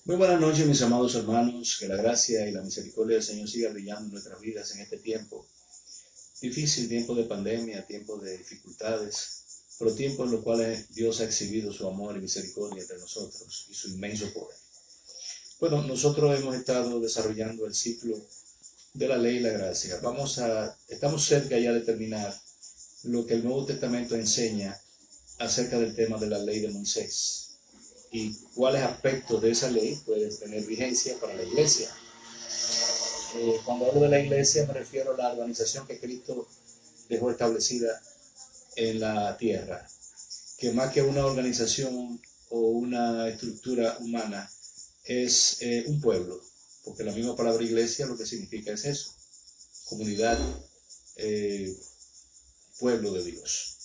Muy buenas noches, mis amados hermanos. Que la gracia y la misericordia del Señor siga brillando en nuestras vidas en este tiempo difícil, tiempo de pandemia, tiempo de dificultades, pero tiempo en los cuales Dios ha exhibido su amor y misericordia entre nosotros y su inmenso poder. Bueno, nosotros hemos estado desarrollando el ciclo de la ley y la gracia. Estamos cerca ya de terminar lo que el Nuevo Testamento enseña acerca del tema de la ley de Moisés y cuáles aspectos de esa ley pueden tener vigencia para la iglesia. Cuando hablo de la iglesia me refiero a la organización que Cristo dejó establecida en la tierra, que más que una organización o una estructura humana es un pueblo, porque la misma palabra iglesia lo que significa es eso, comunidad, eh, pueblo de Dios.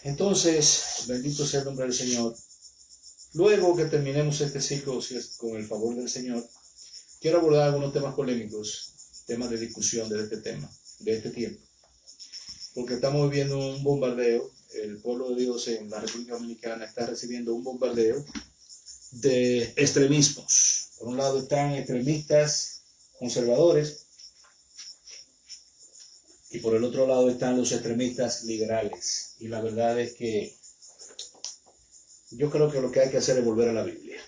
Entonces, bendito sea el nombre del Señor. Luego que terminemos este ciclo, si es con el favor del Señor, quiero abordar algunos temas polémicos, temas de discusión de este tema, de este tiempo. Porque estamos viviendo un bombardeo, el pueblo de Dios en la República Dominicana está recibiendo un bombardeo de extremismos. Por un lado están extremistas conservadores y por el otro lado están los extremistas liberales. Y la verdad es que yo creo que lo que hay que hacer es volver a la Biblia.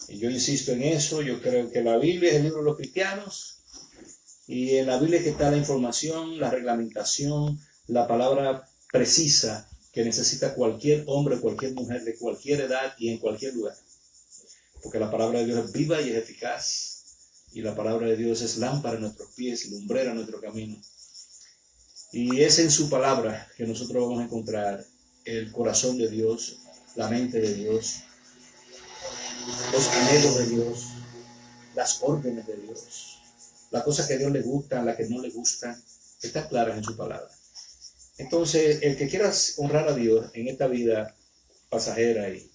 Y yo insisto en eso, yo creo que la Biblia es el libro de los cristianos y en la Biblia es que está la información, la reglamentación, la palabra precisa que necesita cualquier hombre, cualquier mujer de cualquier edad y en cualquier lugar. Porque la palabra de Dios es viva y es eficaz y la palabra de Dios es lámpara a nuestros pies y lumbrera a nuestro camino. Y es en su palabra que nosotros vamos a encontrar el corazón de Dios, la mente de Dios, los anhelos de Dios, las órdenes de Dios, las cosas que a Dios le gustan, las que no le gustan, están claras en su palabra. Entonces, el que quiera honrar a Dios en esta vida pasajera y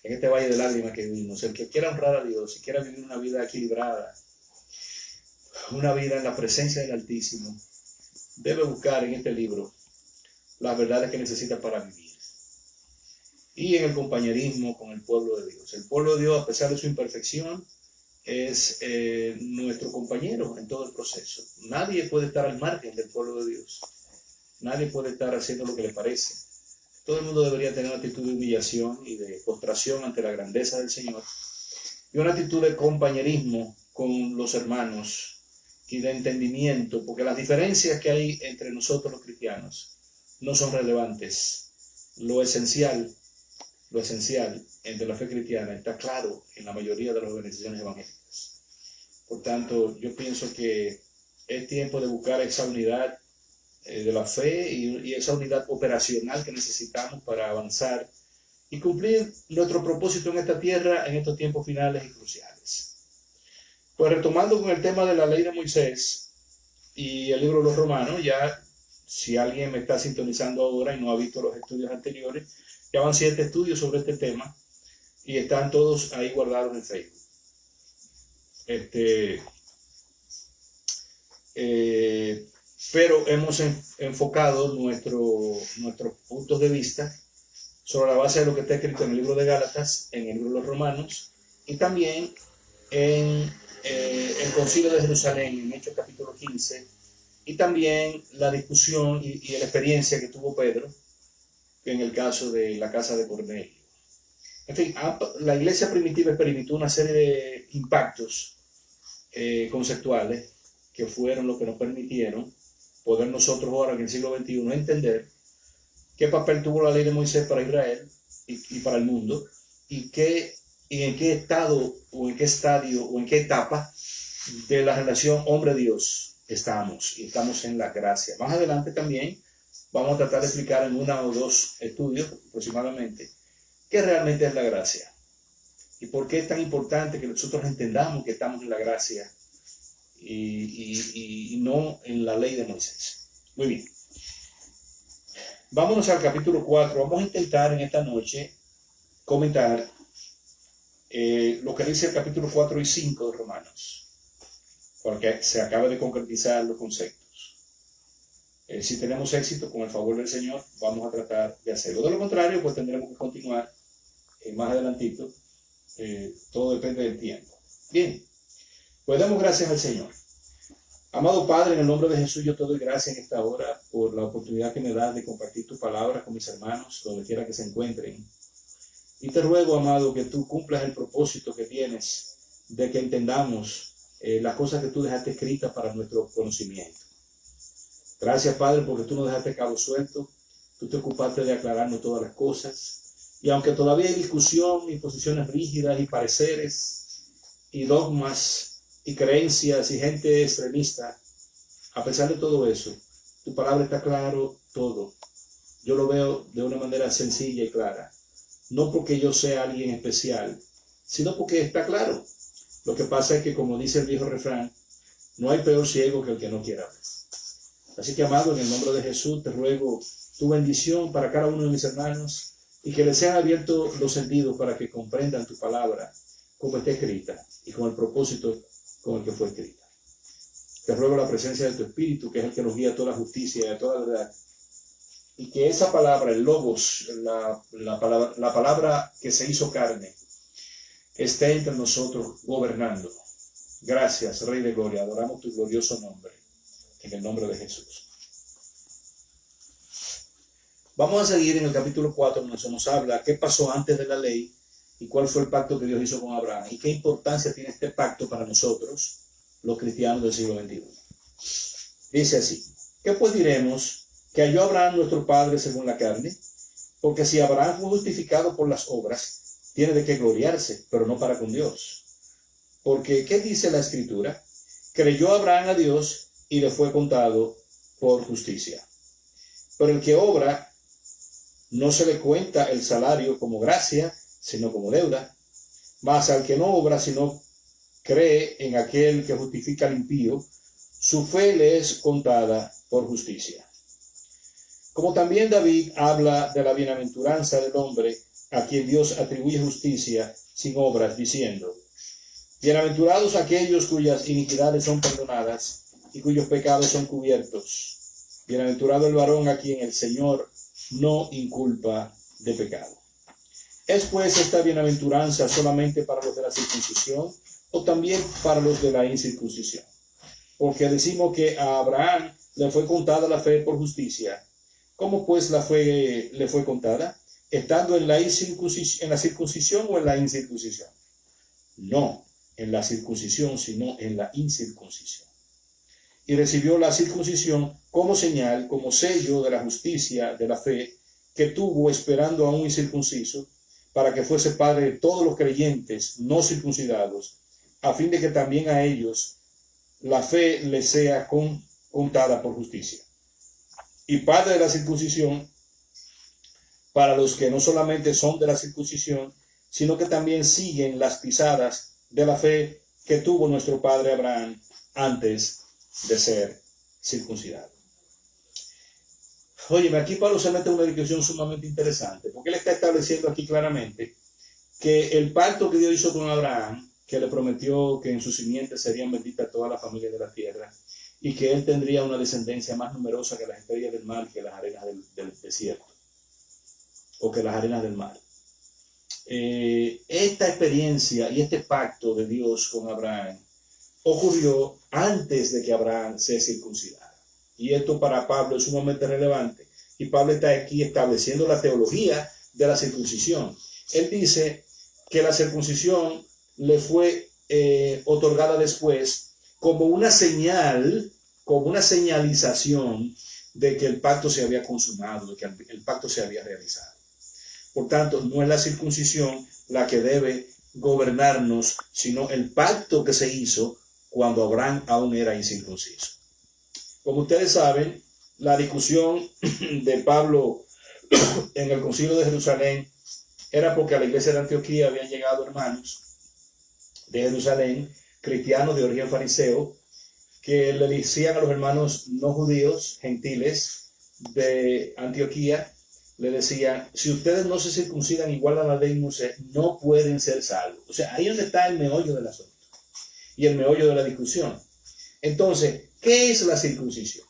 en este valle de lágrimas que vivimos, el que quiera honrar a Dios y quiera vivir una vida equilibrada, una vida en la presencia del Altísimo, debe buscar en este libro las verdades que necesita para vivir. Y en el compañerismo con el pueblo de Dios. El pueblo de Dios, a pesar de su imperfección, es nuestro compañero en todo el proceso. Nadie puede estar al margen del pueblo de Dios. Nadie puede estar haciendo lo que le parece. Todo el mundo debería tener una actitud de humillación y de postración ante la grandeza del Señor y una actitud de compañerismo con los hermanos y de entendimiento, porque las diferencias que hay entre nosotros los cristianos no son relevantes. Lo esencial entre la fe cristiana está claro en la mayoría de las organizaciones evangélicas. Por tanto, yo pienso que es tiempo de buscar esa unidad de la fe y esa unidad operacional que necesitamos para avanzar y cumplir nuestro propósito en esta tierra en estos tiempos finales y cruciales. Pues retomando con el tema de la ley de Moisés y el libro de los Romanos, ya si alguien me está sintonizando ahora y no ha visto los estudios anteriores, ya van 7 estudios sobre este tema y están todos ahí guardados en Facebook. Pero hemos enfocado nuestros puntos de vista sobre la base de lo que está escrito en el libro de Gálatas, en el libro de los Romanos y también en el Concilio de Jerusalén, en Hechos capítulo 15, y también la discusión y la experiencia que tuvo Pedro en el caso de la casa de Cornelio. En fin, la iglesia primitiva experimentó una serie de impactos conceptuales que fueron los que nos permitieron poder nosotros ahora en el siglo XXI entender qué papel tuvo la ley de Moisés para Israel y para el mundo y en qué estado o en qué estadio o en qué etapa de la relación hombre-Dios estamos, y estamos en la gracia. Más adelante también vamos a tratar de explicar en 1 o 2 estudios aproximadamente qué realmente es la gracia y por qué es tan importante que nosotros entendamos que estamos en la gracia y no en la ley de Moisés. Muy bien. Vámonos al capítulo 4. Vamos a intentar en esta noche comentar lo que dice el capítulo 4 y 5 de Romanos, porque se acaba de concretizar los conceptos. Si tenemos éxito, con el favor del Señor, vamos a tratar de hacerlo. De lo contrario, pues tendremos que continuar más adelantito Todo depende del tiempo. Bien, pues damos gracias al Señor. Amado Padre, en el nombre de Jesús yo te doy gracias en esta hora por la oportunidad que me das de compartir tu palabra con mis hermanos, donde quiera que se encuentren. Y te ruego, amado, que tú cumplas el propósito que tienes de que entendamos las cosas que tú dejaste escritas para nuestro conocimiento. Gracias, Padre, porque tú no dejaste cabo suelto, tú te ocupaste de aclararnos todas las cosas. Y aunque todavía hay discusión y posiciones rígidas y pareceres y dogmas y creencias y gente extremista, a pesar de todo eso, tu palabra está claro todo. Yo lo veo de una manera sencilla y clara. No porque yo sea alguien especial, sino porque está claro. Lo que pasa es que, como dice el viejo refrán, no hay peor ciego que el que no quiera ver. Así que, amado, en el nombre de Jesús, te ruego tu bendición para cada uno de mis hermanos y que les sean abiertos los sentidos para que comprendan tu palabra como está escrita y con el propósito con el que fue escrita. Te ruego la presencia de tu Espíritu, que es el que nos guía a toda la justicia y a toda la verdad, y que esa palabra, el Logos, la palabra que se hizo carne, esté entre nosotros gobernando. Gracias, Rey de Gloria, adoramos tu glorioso nombre, en el nombre de Jesús. Vamos a seguir en el capítulo 4, donde se nos habla qué pasó antes de la ley y cuál fue el pacto que Dios hizo con Abraham y qué importancia tiene este pacto para nosotros, los cristianos del siglo XXI. Dice así: ¿qué pues diremos? ¿Que halló Abraham nuestro padre según la carne? Porque si Abraham fue justificado por las obras, tiene de qué gloriarse, pero no para con Dios. Porque, ¿qué dice la Escritura? Creyó Abraham a Dios y le fue contado por justicia. Pero el que obra, no se le cuenta el salario como gracia, sino como deuda. Mas al que no obra, sino cree en aquel que justifica al impío, su fe le es contada por justicia. Como también David habla de la bienaventuranza del hombre a quien Dios atribuye justicia sin obras, diciendo: bienaventurados aquellos cuyas iniquidades son perdonadas y cuyos pecados son cubiertos. Bienaventurado el varón a quien el Señor no inculpa de pecado. ¿Es pues esta bienaventuranza solamente para los de la circuncisión o también para los de la incircuncisión? Porque decimos que a Abraham le fue contada la fe por justicia. ¿Cómo pues la fe le fue contada? ¿Estando en la circuncisión o en la incircuncisión? No en la circuncisión, sino en la incircuncisión. Y recibió la circuncisión como señal, como sello de la justicia, de la fe, que tuvo esperando a un incircunciso, para que fuese padre de todos los creyentes no circuncidados, a fin de que también a ellos la fe les sea contada por justicia. Y padre de la circuncisión para los que no solamente son de la circuncisión, sino que también siguen las pisadas de la fe que tuvo nuestro padre Abraham antes de ser circuncidado. Óyeme, aquí Pablo se mete en una discusión sumamente interesante, porque él está estableciendo aquí claramente que el pacto que Dios hizo con Abraham, que le prometió que en su simiente serían benditas todas las familias de la tierra, y que él tendría una descendencia más numerosa que las estrellas del mar, que las arenas del desierto, o que las arenas del mar. Esta experiencia y este pacto de Dios con Abraham ocurrió antes de que Abraham se circuncidara. Y esto para Pablo es sumamente relevante. Y Pablo está aquí estableciendo la teología de la circuncisión. Él dice que la circuncisión le fue otorgada después como una señal, como una señalización de que el pacto se había consumado, de que el pacto se había realizado. Por tanto, no es la circuncisión la que debe gobernarnos, sino el pacto que se hizo cuando Abraham aún era incircunciso. Como ustedes saben, la discusión de Pablo en el Concilio de Jerusalén era porque a la iglesia de Antioquía habían llegado hermanos de Jerusalén, cristianos de origen fariseo, que le decían a los hermanos no judíos, gentiles de Antioquía, le decían: si ustedes no se circuncidan igual a la ley de Moisés, no pueden ser salvos. O sea, ahí es donde está el meollo del asunto y el meollo de la discusión. Entonces, ¿qué es la circuncisión?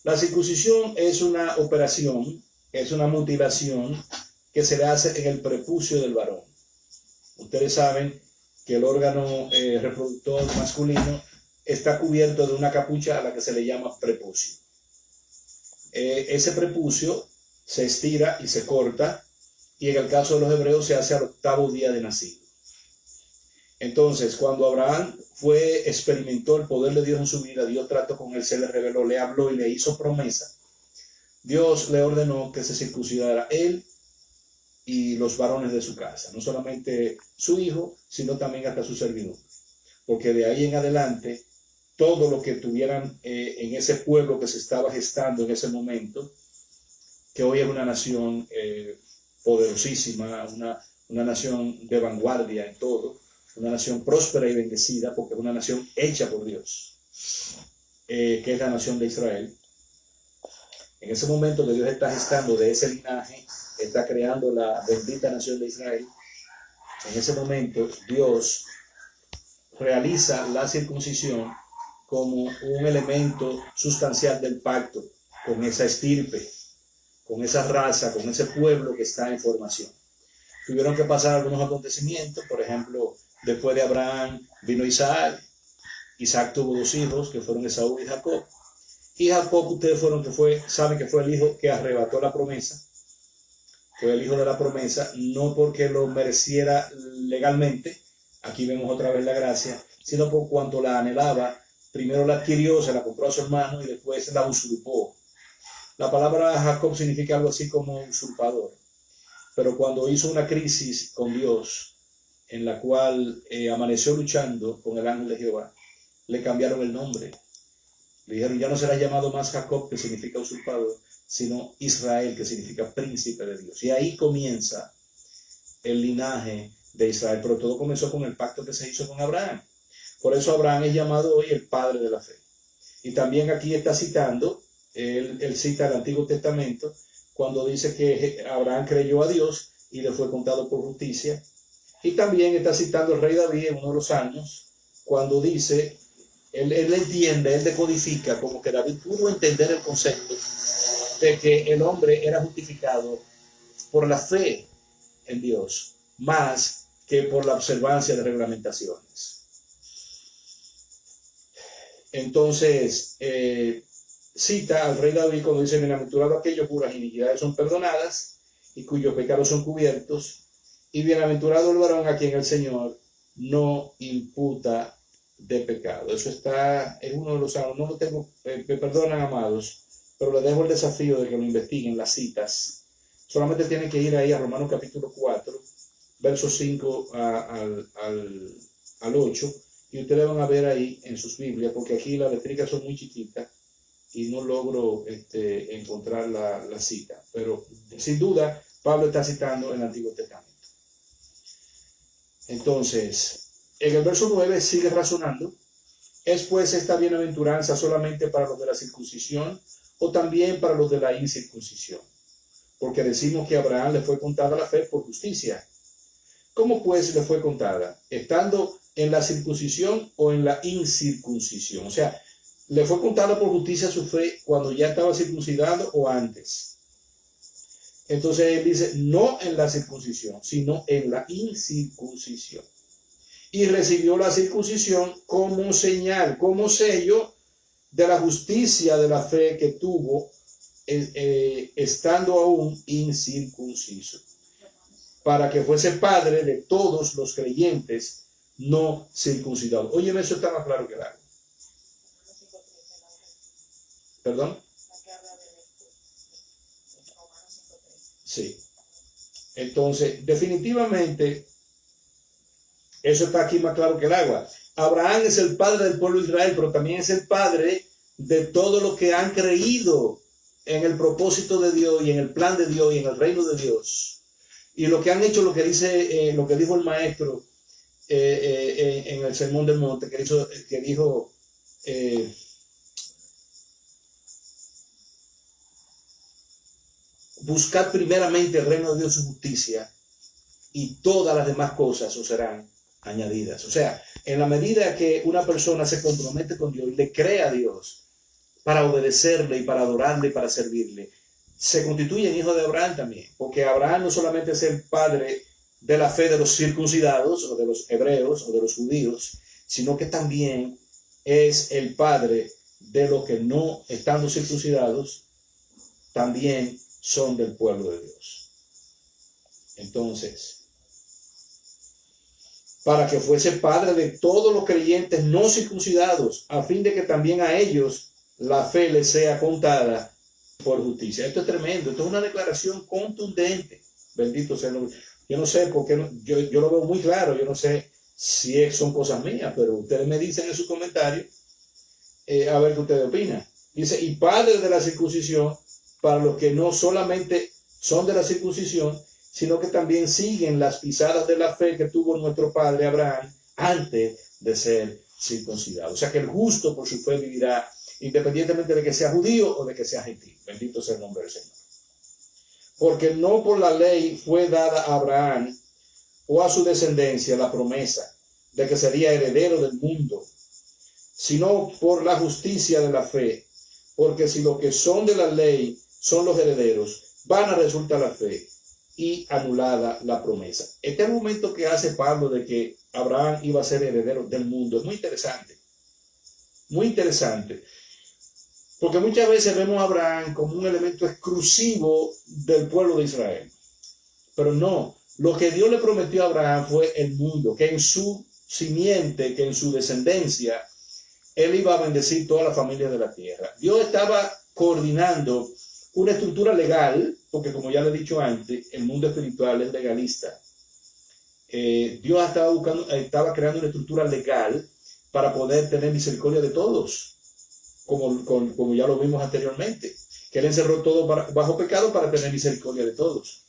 La circuncisión es una operación, es una mutilación que se le hace en el prepucio del varón. Ustedes saben que el órgano reproductor masculino está cubierto de una capucha a la que se le llama prepucio. Ese prepucio se estira y se corta, y en el caso de los hebreos se hace al 8º día de nacido. Entonces, cuando Abraham experimentó el poder de Dios en su vida, Dios trató con él, se le reveló, le habló y le hizo promesa. Dios le ordenó que se circuncidara él y los varones de su casa, no solamente su hijo, sino también hasta su servidumbre, porque de ahí en adelante todo lo que tuvieran en ese pueblo que se estaba gestando en ese momento, que hoy es una nación poderosísima, una nación de vanguardia en todo, una nación próspera y bendecida, porque es una nación hecha por Dios, que es la nación de Israel. En ese momento que Dios está gestando de ese linaje, está creando la bendita nación de Israel, en ese momento Dios realiza la circuncisión como un elemento sustancial del pacto con esa estirpe, con esa raza, con ese pueblo que está en formación. Tuvieron que pasar algunos acontecimientos, por ejemplo, después de Abraham vino Isaac. Isaac tuvo 2 hijos, que fueron Esaú y Jacob. Y Jacob, ustedes saben que fue el hijo que arrebató la promesa. Fue el hijo de la promesa, no porque lo mereciera legalmente, aquí vemos otra vez la gracia, sino por cuanto la anhelaba. Primero la adquirió, se la compró a su hermano y después la usurpó. La palabra Jacob significa algo así como usurpador. Pero cuando hizo una crisis con Dios, en la cual amaneció luchando con el ángel de Jehová, le cambiaron el nombre. Le dijeron, ya no será llamado más Jacob, que significa usurpador, sino Israel, que significa príncipe de Dios. Y ahí comienza el linaje de Israel. Pero todo comenzó con el pacto que se hizo con Abraham. Por eso Abraham es llamado hoy el padre de la fe. Y también aquí está citando, él cita el Antiguo Testamento, cuando dice que Abraham creyó a Dios y le fue contado por justicia. Y también está citando el rey David en uno de los Salmos, cuando dice, él entiende, él decodifica, como que David pudo entender el concepto de que el hombre era justificado por la fe en Dios, más que por la observancia de reglamentaciones. Entonces, cita al rey David cuando dice, bienaventurado aquellos cuyas iniquidades son perdonadas y cuyos pecados son cubiertos, y bienaventurado el varón a quien el Señor no imputa de pecado. Eso está en uno de los salmos. No lo tengo, me perdonan, amados, pero les dejo el desafío de que lo investiguen, las citas. Solamente tienen que ir ahí a Romanos capítulo 4, versos 5 al 8, y ustedes van a ver ahí en sus Biblias, porque aquí las letricas son muy chiquitas y no logro encontrar la cita. Pero sin duda, Pablo está citando el Antiguo Testamento. Entonces, en el verso 9 sigue razonando. ¿Es pues esta bienaventuranza solamente para los de la circuncisión o también para los de la incircuncisión? Porque decimos que a Abraham le fue contada la fe por justicia. ¿Cómo pues le fue contada? ¿Estando en la circuncisión o en la incircuncisión? O sea, ¿le fue contada por justicia su fe cuando ya estaba circuncidado o antes? Entonces él dice, no en la circuncisión, sino en la incircuncisión. Y recibió la circuncisión como señal, como sello de la justicia de la fe que tuvo estando aún incircunciso, para que fuese padre de todos los creyentes no circuncidados. Óyeme, eso está más claro que el agua. ¿Perdón? Sí. Entonces, definitivamente, eso está aquí más claro que el agua. Abraham es el padre del pueblo de Israel, pero también es el padre de todos los que han creído en el propósito de Dios y en el plan de Dios y en el reino de Dios. Y lo que han hecho, lo que dijo el maestro en el Sermón del Monte, que dijo buscad primeramente el reino de Dios y su justicia, y todas las demás cosas os serán añadidas. O sea, en la medida que una persona se compromete con Dios y le cree a Dios para obedecerle y para adorarle y para servirle, se constituye en hijo de Abraham también, porque Abraham no solamente es el padre de la fe de los circuncidados o de los hebreos o de los judíos, sino que también es el padre de los que no estando circuncidados también son del pueblo de Dios. Entonces, para que fuese padre de todos los creyentes no circuncidados, a fin de que también a ellos la fe les sea contada por justicia. Esto es tremendo, esto es una declaración contundente. Bendito sea el nombre. Yo no sé por qué, yo lo veo muy claro, yo no sé si son cosas mías, pero ustedes me dicen en sus comentarios, a ver qué ustedes opinan. Dice, y padre de la circuncisión, para los que no solamente son de la circuncisión, sino que también siguen las pisadas de la fe que tuvo nuestro padre Abraham antes de ser circuncidado. O sea que el justo por su fe vivirá, independientemente de que sea judío o de que sea gentil. Bendito sea el nombre del Señor. Porque no por la ley fue dada a Abraham o a su descendencia la promesa de que sería heredero del mundo, sino por la justicia de la fe. Porque si los que son de la ley son los herederos, vana resulta la fe y anulada la promesa. Este argumento que hace Pablo de que Abraham iba a ser heredero del mundo es muy interesante. Muy interesante. Porque muchas veces vemos a Abraham como un elemento exclusivo del pueblo de Israel. Pero no, lo que Dios le prometió a Abraham fue el mundo, que en su simiente, que en su descendencia, él iba a bendecir toda la familia de la tierra. Dios estaba coordinando una estructura legal, porque como ya le he dicho antes, el mundo espiritual es legalista. Dios estaba creando una estructura legal para poder tener misericordia de todos, como ya lo vimos anteriormente, que Él encerró todo bajo pecado para tener misericordia de todos.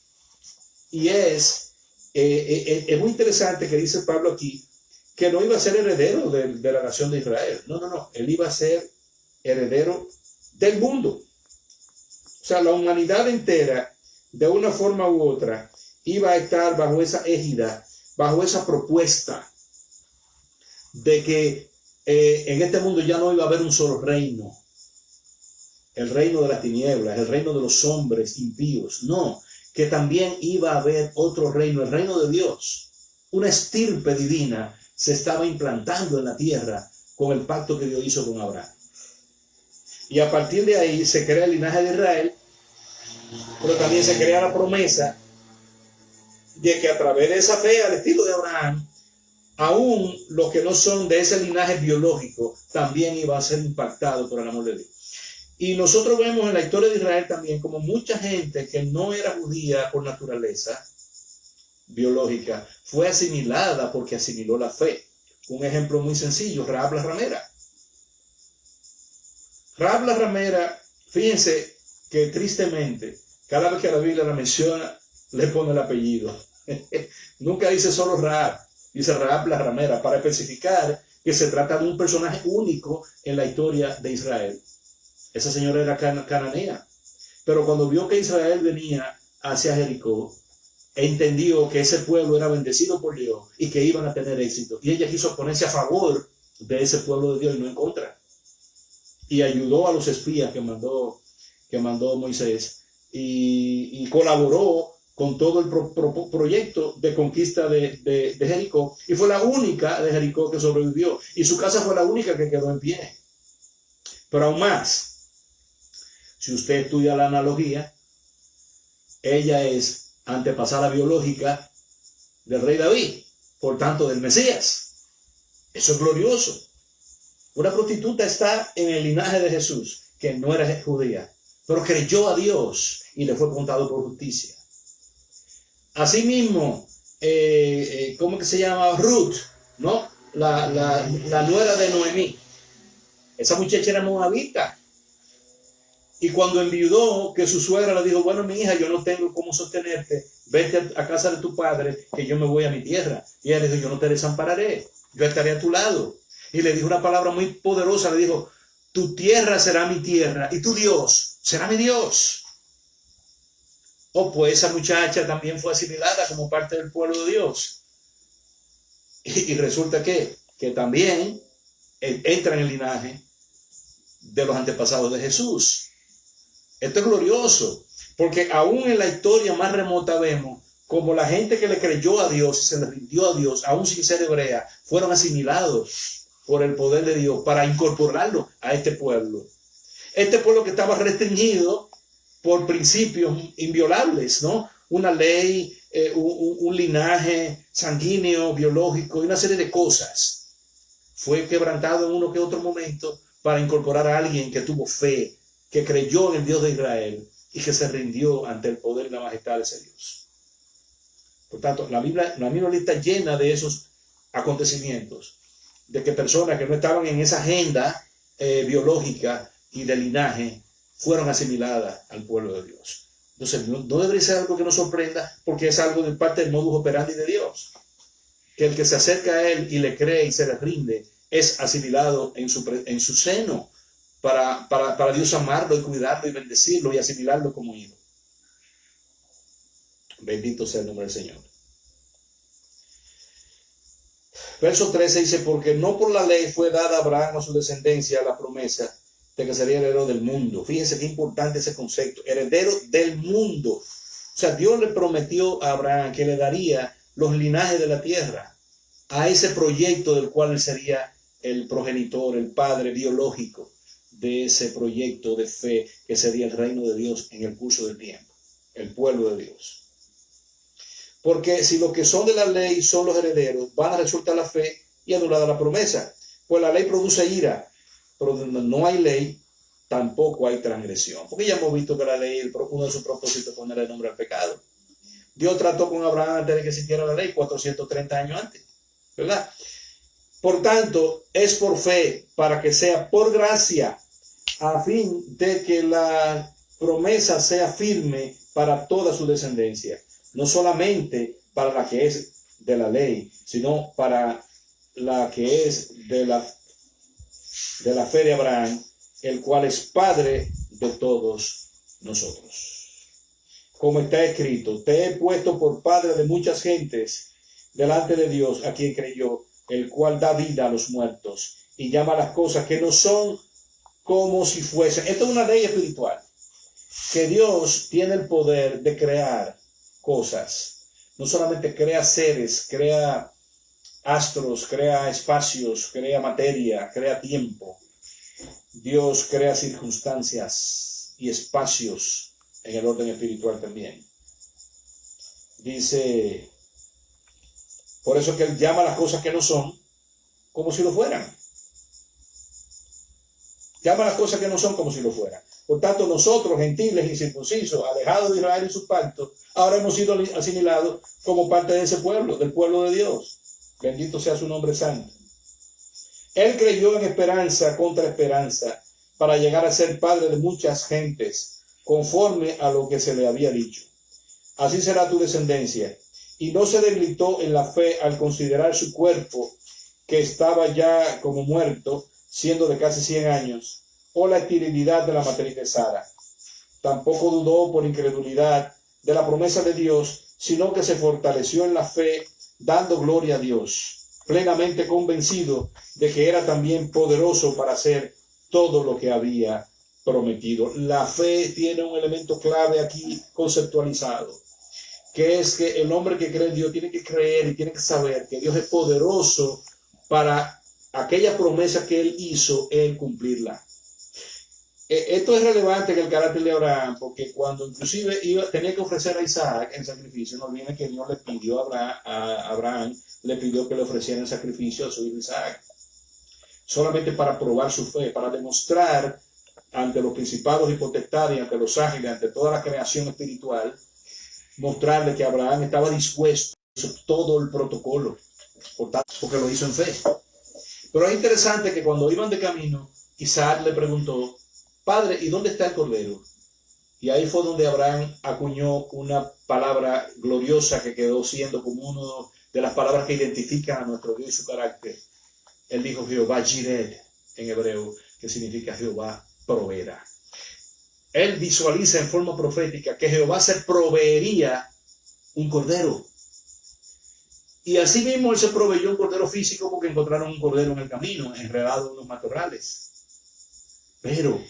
Y es muy interesante que dice Pablo aquí, que no iba a ser heredero de la nación de Israel. No, él iba a ser heredero del mundo. O sea, la humanidad entera, de una forma u otra, iba a estar bajo esa égida, bajo esa propuesta de que en este mundo ya no iba a haber un solo reino. El reino de las tinieblas, el reino de los hombres impíos. No, que también iba a haber otro reino, el reino de Dios. Una estirpe divina se estaba implantando en la tierra con el pacto que Dios hizo con Abraham. Y a partir de ahí se crea el linaje de Israel, pero también se crea la promesa de que a través de esa fe al estilo de Abraham, aún los que no son de ese linaje biológico también iban a ser impactados por el amor de Dios. Y nosotros vemos en la historia de Israel también como mucha gente que no era judía por naturaleza biológica fue asimilada porque asimiló la fe. Un ejemplo muy sencillo, Rahab la ramera. Rahab la ramera, fíjense que tristemente, cada vez que la Biblia la menciona, le pone el apellido. Nunca dice solo Rahab, dice Rahab la ramera, para especificar que se trata de un personaje único en la historia de Israel. Esa señora era cananea, pero cuando vio que Israel venía hacia Jericó, entendió que ese pueblo era bendecido por Dios y que iban a tener éxito. Y ella quiso ponerse a favor de ese pueblo de Dios y no en contra. Y ayudó a los espías que mandó Moisés y colaboró con todo el proyecto de conquista de Jericó. Y fue la única de Jericó que sobrevivió. Y su casa fue la única que quedó en pie. Pero aún más, si usted estudia la analogía, ella es antepasada biológica del rey David, por tanto del Mesías. Eso es glorioso. Una prostituta está en el linaje de Jesús, que no era judía, pero creyó a Dios y le fue contado por justicia. Asimismo, ¿cómo que se llama? Ruth, ¿no? La nuera de Noemí. Esa muchacha era moabita. Y cuando enviudó, que su suegra le dijo, bueno, mi hija, yo no tengo cómo sostenerte, vete a casa de tu padre, que yo me voy a mi tierra. Y ella le dijo, yo no te desampararé, yo estaré a tu lado. Y le dijo una palabra muy poderosa, le dijo, tu tierra será mi tierra y tu Dios será mi Dios. Oh, pues esa muchacha también fue asimilada como parte del pueblo de Dios. Y resulta que también entra en el linaje de los antepasados de Jesús. Esto es glorioso, porque aún en la historia más remota vemos como la gente que le creyó a Dios y se le rindió a Dios, aún sin ser hebrea, fueron asimilados por el poder de Dios para incorporarlo a este pueblo. Este pueblo que estaba restringido por principios inviolables, ¿no? Una ley, un linaje sanguíneo, biológico y una serie de cosas. Fue quebrantado en uno que otro momento para incorporar a alguien que tuvo fe, que creyó en el Dios de Israel y que se rindió ante el poder y la majestad de ese Dios. Por tanto, la Biblia está llena de esos acontecimientos, de que personas que no estaban en esa agenda biológica y de linaje fueron asimiladas al pueblo de Dios. Entonces, no debería ser algo que nos sorprenda, porque es algo de parte del modus operandi de Dios. Que el que se acerca a Él y le cree y se le rinde es asimilado en su seno para Dios amarlo y cuidarlo y bendecirlo y asimilarlo como hijo. Bendito sea el nombre del Señor. Verso 13 dice, porque no por la ley fue dada a Abraham a su descendencia la promesa de que sería heredero del mundo. Fíjense qué importante ese concepto, heredero del mundo. O sea, Dios le prometió a Abraham que le daría los linajes de la tierra a ese proyecto del cual él sería el progenitor, el padre biológico de ese proyecto de fe que sería el reino de Dios en el curso del tiempo, el pueblo de Dios. Porque si los que son de la ley son los herederos, van a resultar la fe y anulada la promesa. Pues la ley produce ira, pero donde no hay ley, tampoco hay transgresión. Porque ya hemos visto que la ley, uno de sus propósitos es ponerle nombre al pecado. Dios trató con Abraham antes de que existiera la ley, 430 años antes, ¿verdad? Por tanto, es por fe, para que sea por gracia, a fin de que la promesa sea firme para toda su descendencia. No solamente para la que es de la ley, sino para la que es de la fe de Abraham, el cual es padre de todos nosotros. Como está escrito, te he puesto por padre de muchas gentes delante de Dios, a quien creyó, el cual da vida a los muertos y llama a las cosas que no son como si fuesen. Esto es una ley espiritual, que Dios tiene el poder de crear cosas. No solamente crea seres, crea astros, crea espacios, crea materia, crea tiempo. Dios crea circunstancias y espacios en el orden espiritual también. Dice, por eso que Él llama a las cosas que no son como si lo fueran. Llama a las cosas que no son como si lo fueran. Por tanto, nosotros, gentiles y circuncisos, alejados de Israel y sus pactos, ahora hemos sido asimilados como parte de ese pueblo, del pueblo de Dios. Bendito sea su nombre santo. Él creyó en esperanza contra esperanza para llegar a ser padre de muchas gentes, conforme a lo que se le había dicho. Así será tu descendencia. Y no se debilitó en la fe al considerar su cuerpo, que estaba ya como muerto, siendo de casi 100 años, o la esterilidad de la matriz de Sara. Tampoco dudó por incredulidad de la promesa de Dios, sino que se fortaleció en la fe, dando gloria a Dios, plenamente convencido de que era también poderoso para hacer todo lo que había prometido. La fe tiene un elemento clave aquí conceptualizado, que es que el hombre que cree en Dios tiene que creer y tiene que saber que Dios es poderoso para aquella promesa que Él hizo, Él cumplirla. Esto es relevante en el carácter de Abraham, porque cuando inclusive tenía que ofrecer a Isaac en sacrificio, no olviden que Dios le pidió a Abraham, le pidió que le ofreciera el sacrificio a su hijo Isaac, solamente para probar su fe, para demostrar ante los principados y potestades, ante los ángeles, ante toda la creación espiritual, mostrarle que Abraham estaba dispuesto a todo el protocolo, porque lo hizo en fe. Pero es interesante que cuando iban de camino, Isaac le preguntó, Padre, ¿y dónde está el cordero? Y ahí fue donde Abraham acuñó una palabra gloriosa que quedó siendo como una de las palabras que identifican a nuestro Dios y su carácter. Él dijo Jehová Jireh en hebreo, que significa Jehová proveerá. Él visualiza en forma profética que Jehová se proveería un cordero. Y así mismo Él se proveyó un cordero físico porque encontraron un cordero en el camino, enredado en unos matorrales. Pero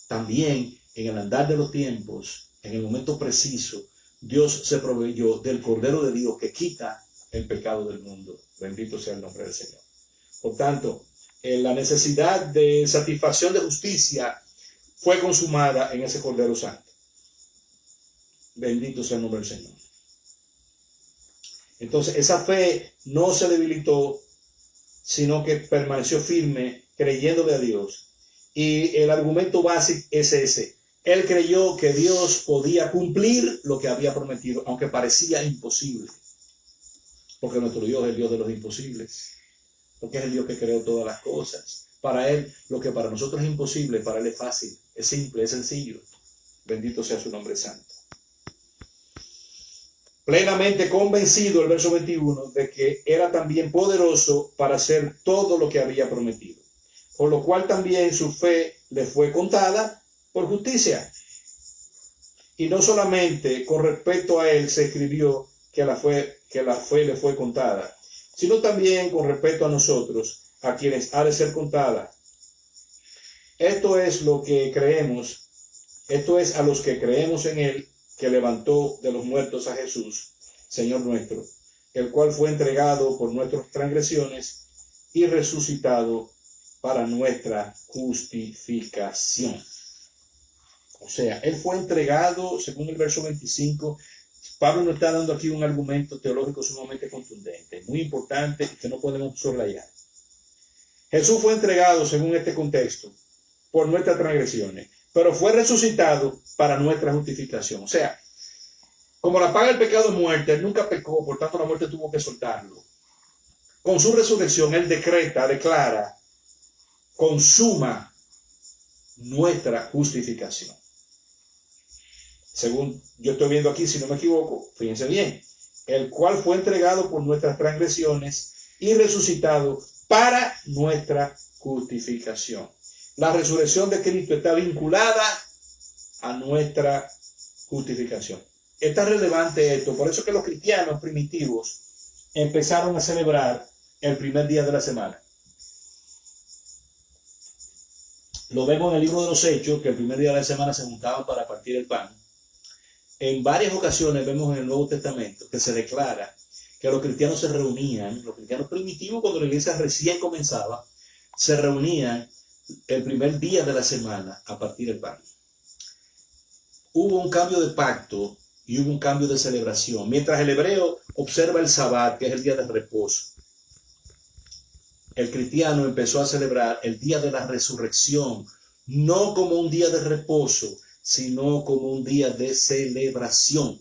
también en el andar de los tiempos, en el momento preciso, Dios se proveyó del Cordero de Dios que quita el pecado del mundo. Bendito sea el nombre del Señor. Por tanto, la necesidad de satisfacción de justicia fue consumada en ese Cordero Santo. Bendito sea el nombre del Señor. Entonces, esa fe no se debilitó, sino que permaneció firme, creyéndole a Dios. Y el argumento básico es ese. Él creyó que Dios podía cumplir lo que había prometido, aunque parecía imposible. Porque nuestro Dios es el Dios de los imposibles. Porque es el Dios que creó todas las cosas. Para Él, lo que para nosotros es imposible, para Él es fácil, es simple, es sencillo. Bendito sea su nombre santo. Plenamente convencido, el verso 21, de que era también poderoso para hacer todo lo que había prometido. Por lo cual también su fe le fue contada por justicia. Y no solamente con respecto a él se escribió que la fe le fue contada, sino también con respecto a nosotros, a quienes ha de ser contada. Esto es lo que creemos, esto es a los que creemos en él, que levantó de los muertos a Jesús, Señor nuestro, el cual fue entregado por nuestras transgresiones y resucitado para nuestra justificación. O sea, él fue entregado, según el verso 25, Pablo nos está dando aquí un argumento teológico sumamente contundente, muy importante y que no podemos soslayar. Jesús fue entregado, según este contexto, por nuestras transgresiones, pero fue resucitado para nuestra justificación. O sea, como la paga del pecado es muerte, él nunca pecó, por tanto la muerte tuvo que soltarlo. Con su resurrección, él declara, consuma nuestra justificación. Según yo estoy viendo aquí, si no me equivoco, fíjense bien, el cual fue entregado por nuestras transgresiones y resucitado para nuestra justificación. La resurrección de Cristo está vinculada a nuestra justificación. Está relevante esto, por eso que los cristianos primitivos empezaron a celebrar el primer día de la semana. Lo vemos en el libro de los Hechos, que el primer día de la semana se juntaban para partir el pan. En varias ocasiones vemos en el Nuevo Testamento que se declara que los cristianos se reunían, los cristianos primitivos cuando la iglesia recién comenzaba, se reunían el primer día de la semana a partir el pan. Hubo un cambio de pacto y hubo un cambio de celebración. Mientras el hebreo observa el Sabbat, que es el día de reposo, el cristiano empezó a celebrar el día de la resurrección, no como un día de reposo, sino como un día de celebración.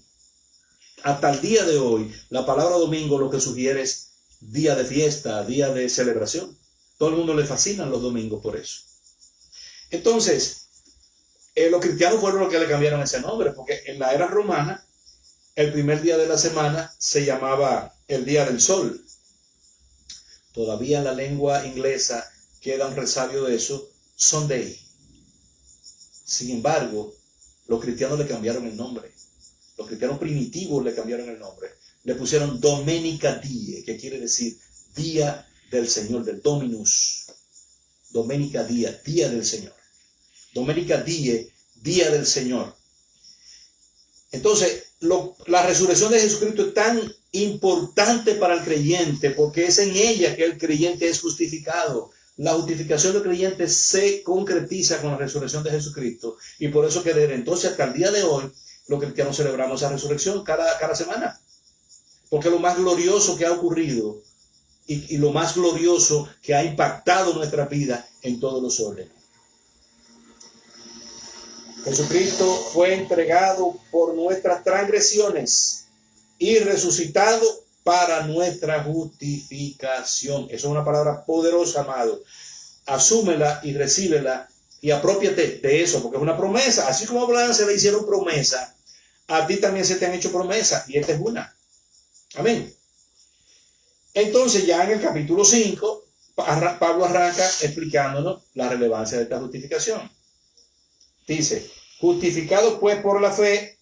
Hasta el día de hoy, la palabra domingo lo que sugiere es día de fiesta, día de celebración. Todo el mundo le fascinan los domingos por eso. Entonces, los cristianos fueron los que le cambiaron ese nombre, porque en la era romana, el primer día de la semana se llamaba el día del sol. Todavía en la lengua inglesa queda un resabio de eso, Sunday. Sin embargo, los cristianos le cambiaron el nombre. Los cristianos primitivos le cambiaron el nombre. Le pusieron Domenica Die, que quiere decir día del Señor, del Dominus. Domenica Die, día del Señor. Domenica Die, día del Señor. Entonces, la resurrección de Jesucristo es tan importante para el creyente porque es en ella que el creyente es justificado. La justificación del creyente se concretiza con la resurrección de Jesucristo y por eso que desde entonces hasta el día de hoy los cristianos celebramos esa resurrección cada semana. Porque es lo más glorioso que ha ocurrido y lo más glorioso que ha impactado nuestra vida en todos los órdenes. Jesucristo fue entregado por nuestras transgresiones y resucitado para nuestra justificación. Eso es una palabra poderosa, amado. Asúmela y recíbela y aprópiate de eso, porque es una promesa. Así como a Abraham se le hicieron promesa, a ti también se te han hecho promesa, y esta es una. Amén. Entonces, ya en el capítulo 5, Pablo arranca explicándonos la relevancia de esta justificación. Dice, justificados pues por la fe,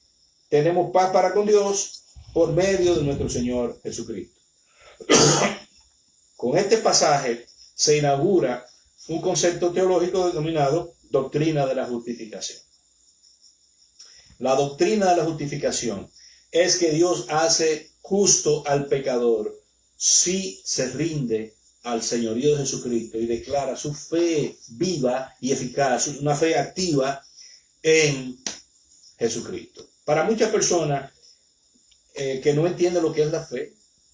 tenemos paz para con Dios por medio de nuestro Señor Jesucristo. Con este pasaje se inaugura un concepto teológico denominado doctrina de la justificación. La doctrina de la justificación es que Dios hace justo al pecador si se rinde al señorío de Jesucristo y declara su fe viva y eficaz, una fe activa en Jesucristo. Para muchas personas que no entienden lo que es la fe,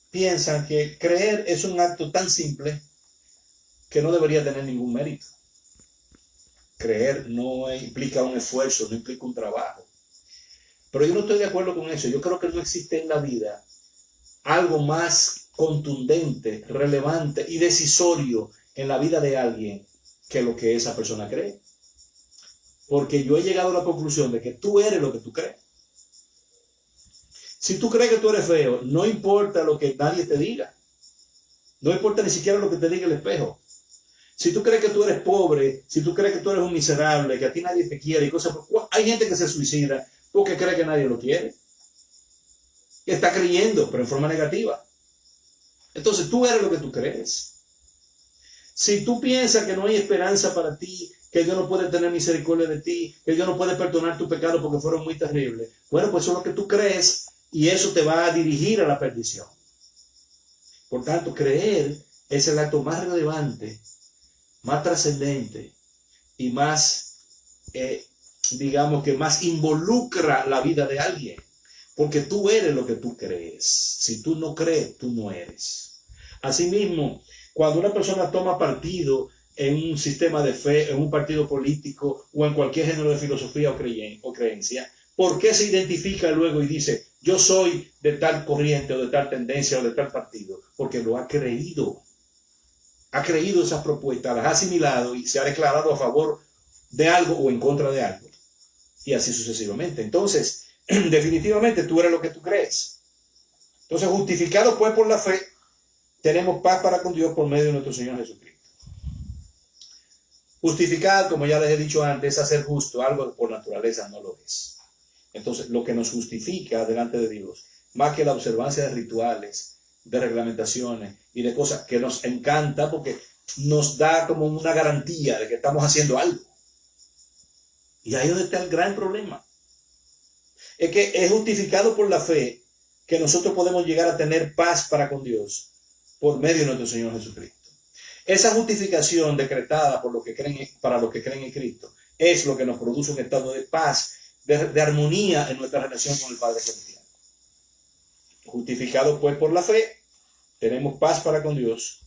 piensan que creer es un acto tan simple que no debería tener ningún mérito. Creer no implica un esfuerzo, no implica un trabajo. Pero yo no estoy de acuerdo con eso. Yo creo que no existe en la vida algo más contundente, relevante y decisorio en la vida de alguien que lo que esa persona cree. Porque yo he llegado a la conclusión de que tú eres lo que tú crees. Si tú crees que tú eres feo, no importa lo que nadie te diga. No importa ni siquiera lo que te diga el espejo. Si tú crees que tú eres pobre, si tú crees que tú eres un miserable, que a ti nadie te quiere y cosas, hay gente que se suicida porque cree que nadie lo quiere. Que está creyendo, pero en forma negativa. Entonces tú eres lo que tú crees. Si tú piensas que no hay esperanza para ti, que Dios no puede tener misericordia de ti, que Dios no puede perdonar tus pecados porque fueron muy terribles, bueno, pues eso es lo que tú crees y eso te va a dirigir a la perdición. Por tanto, creer es el acto más relevante, más trascendente y más, digamos que más involucra la vida de alguien. Porque tú eres lo que tú crees. Si tú no crees, tú no eres. Asimismo, cuando una persona toma partido en un sistema de fe, en un partido político o en cualquier género de filosofía o creencia, ¿por qué se identifica luego y dice, yo soy de tal corriente o de tal tendencia o de tal partido? Porque lo ha creído. Ha creído esas propuestas, las ha asimilado y se ha declarado a favor de algo o en contra de algo. Y así sucesivamente. Entonces, definitivamente tú eres lo que tú crees. Entonces, justificados pues por la fe, tenemos paz para con Dios por medio de nuestro Señor Jesucristo. Justificar, como ya les he dicho antes, es hacer justo, algo que por naturaleza no lo es. Entonces, lo que nos justifica delante de Dios, más que la observancia de rituales, de reglamentaciones y de cosas que nos encanta porque nos da como una garantía de que estamos haciendo algo. Y ahí es donde está el gran problema. Es que es justificado por la fe que nosotros podemos llegar a tener paz para con Dios por medio de nuestro Señor Jesucristo. Esa justificación decretada por los que creen, para los que creen en Cristo es lo que nos produce un estado de paz, de armonía en nuestra relación con el Padre Celestial. Justificados pues por la fe, tenemos paz para con Dios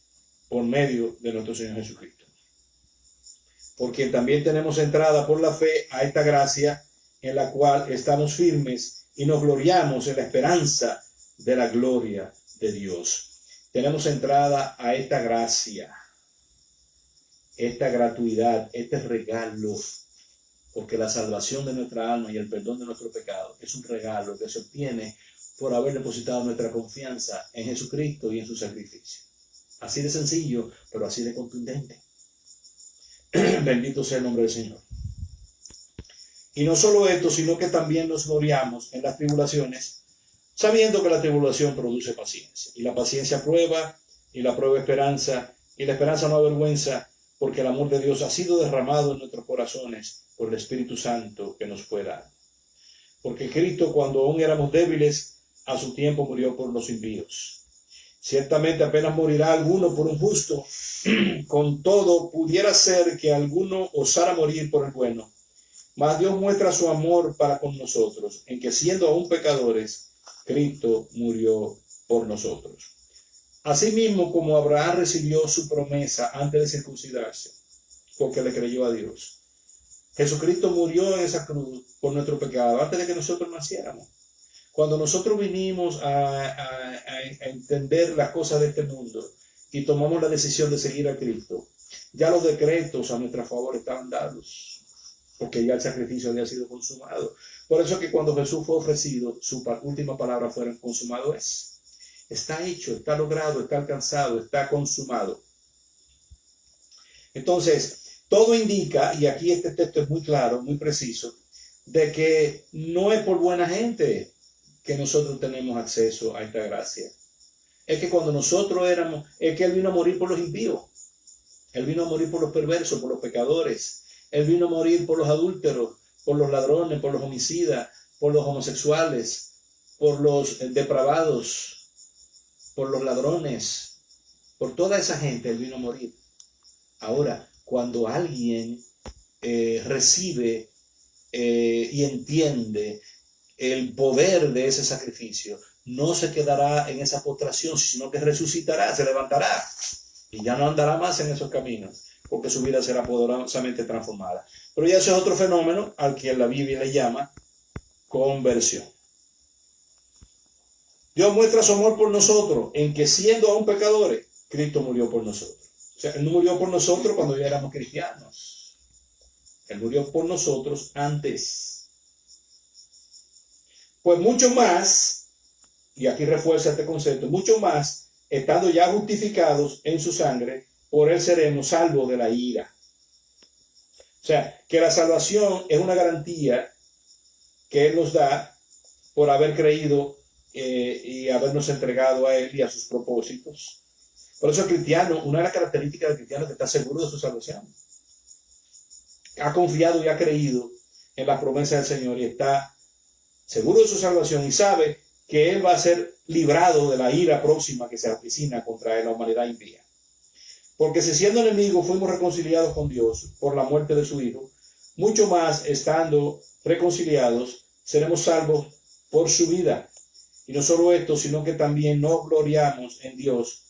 por medio de nuestro Señor Jesucristo. Porque también tenemos entrada por la fe a esta gracia en la cual estamos firmes y nos gloriamos en la esperanza de la gloria de Dios. Tenemos entrada a esta gracia, esta gratuidad, este regalo, porque la salvación de nuestra alma y el perdón de nuestro pecado es un regalo que se obtiene por haber depositado nuestra confianza en Jesucristo y en su sacrificio. Así de sencillo, pero así de contundente. Bendito sea el nombre del Señor. Y no solo esto, sino que también nos gloriamos en las tribulaciones, sabiendo que la tribulación produce paciencia. Y la paciencia prueba, y la prueba esperanza, y la esperanza no avergüenza, porque el amor de Dios ha sido derramado en nuestros corazones por el Espíritu Santo que nos fue dado. Porque Cristo, cuando aún éramos débiles, a su tiempo murió por los impíos. Ciertamente apenas morirá alguno por un justo, con todo pudiera ser que alguno osara morir por el bueno. Mas Dios muestra su amor para con nosotros, en que siendo aún pecadores, Cristo murió por nosotros. Asimismo, como Abraham recibió su promesa antes de circuncidarse, porque le creyó a Dios, Jesucristo murió en esa cruz por nuestro pecado, antes de que nosotros naciéramos. Cuando nosotros vinimos a entender las cosas de este mundo y tomamos la decisión de seguir a Cristo, ya los decretos a nuestro favor estaban dados, porque ya el sacrificio había sido consumado. Por eso que cuando Jesús fue ofrecido, su última palabra fue: consumado es. Está hecho, está logrado, está alcanzado, está consumado. Entonces, todo indica, y aquí este texto es muy claro, muy preciso, de que no es por buena gente que nosotros tenemos acceso a esta gracia. Es que cuando nosotros éramos, es que Él vino a morir por los impíos. Él vino a morir por los perversos, por los pecadores. Él vino a morir por los adúlteros, por los ladrones, por los homicidas, por los homosexuales, por los depravados, por los ladrones, por toda esa gente Él vino a morir. Ahora, cuando alguien recibe y entiende el poder de ese sacrificio, no se quedará en esa postración, sino que resucitará, se levantará y ya no andará más en esos caminos, porque su vida será poderosamente transformada. Pero ya ese es otro fenómeno al que la Biblia le llama conversión. Dios muestra su amor por nosotros en que, siendo aún pecadores, Cristo murió por nosotros. O sea, Él no murió por nosotros cuando ya éramos cristianos. Él murió por nosotros antes. Pues mucho más, y aquí refuerza este concepto, mucho más, estando ya justificados en su sangre, por Él seremos salvos de la ira. O sea, que la salvación es una garantía que Él nos da por haber creído y habernos entregado a Él y a sus propósitos. Por eso el cristiano, una de las características del cristiano es que está seguro de su salvación. Ha confiado y ha creído en las promesas del Señor y está seguro de su salvación y sabe que Él va a ser librado de la ira próxima que se avecina contra la humanidad impía. Porque si siendo enemigos fuimos reconciliados con Dios por la muerte de su Hijo, mucho más estando reconciliados seremos salvos por su vida. Y no solo esto, sino que también nos gloriamos en Dios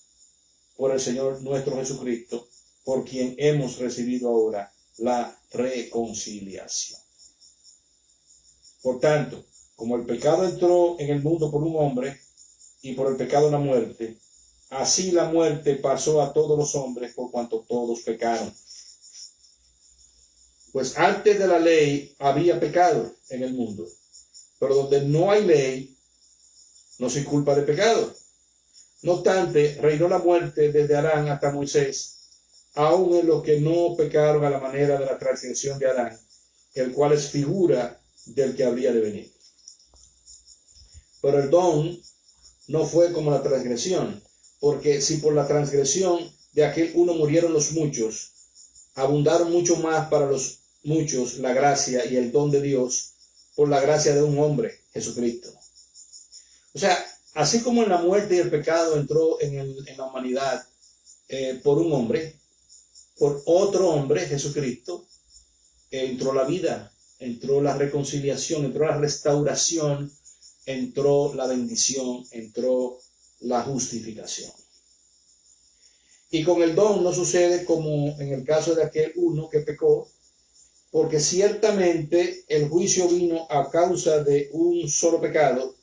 por el Señor nuestro Jesucristo, por quien hemos recibido ahora la reconciliación. Por tanto, como el pecado entró en el mundo por un hombre y por el pecado la muerte, así la muerte pasó a todos los hombres por cuanto todos pecaron. Pues antes de la ley había pecado en el mundo, pero donde no hay ley, no se culpa de pecado. No obstante, reinó la muerte desde Adán hasta Moisés, aun en los que no pecaron a la manera de la transgresión de Adán, el cual es figura del que habría de venir. Pero el don no fue como la transgresión, porque si por la transgresión de aquel uno murieron los muchos, abundaron mucho más para los muchos la gracia y el don de Dios por la gracia de un hombre, Jesucristo. O sea, así como en la muerte y el pecado entró en la humanidad por un hombre, por otro hombre, Jesucristo, entró la vida, entró la reconciliación, entró la restauración, entró la bendición, entró la justificación. Y con el don no sucede como en el caso de aquel uno que pecó, porque ciertamente el juicio vino a causa de un solo pecado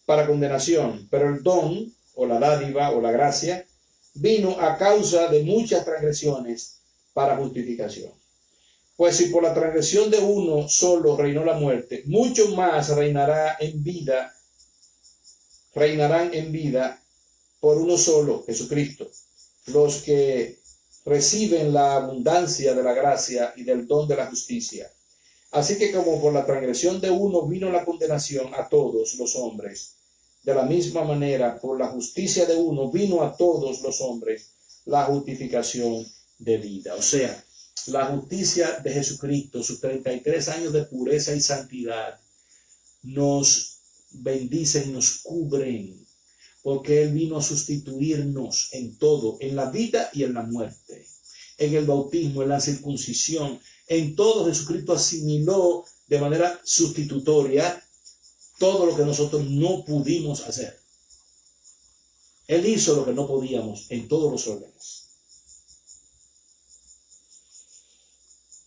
para condenación, pero el don, o la dádiva, o la gracia, vino a causa de muchas transgresiones para justificación. Pues si por la transgresión de uno solo reinó la muerte, mucho más reinarán en vida por uno solo, Jesucristo, los que reciben la abundancia de la gracia y del don de la justicia. Así que como por la transgresión de uno vino la condenación a todos los hombres, de la misma manera por la justicia de uno vino a todos los hombres la justificación de vida. O sea, la justicia de Jesucristo, sus 33 años de pureza y santidad, nos bendicen, nos cubren, porque Él vino a sustituirnos en todo, en la vida y en la muerte, en el bautismo, en la circuncisión, en todo. Jesucristo asimiló de manera sustitutoria todo lo que nosotros no pudimos hacer. Él hizo lo que no podíamos en todos los órdenes.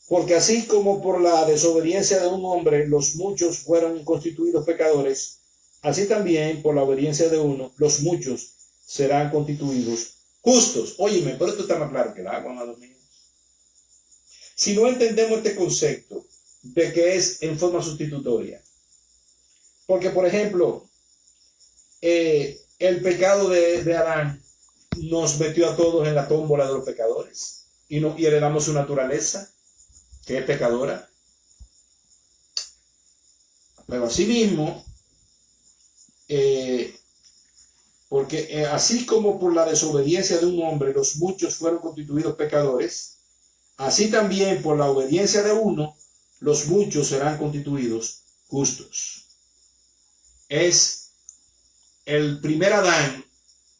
Porque así como por la desobediencia de un hombre los muchos fueron constituidos pecadores, así también por la obediencia de uno los muchos serán constituidos justos. Óyeme, pero esto está más claro que el agua, amados míos. Si no entendemos este concepto de que es en forma sustitutoria, porque por ejemplo, el pecado de Adán nos metió a todos en la tómbola de los pecadores y heredamos su naturaleza, que es pecadora. Pero asimismo, porque así como por la desobediencia de un hombre los muchos fueron constituidos pecadores, así también por la obediencia de uno los muchos serán constituidos justos. Es el primer Adán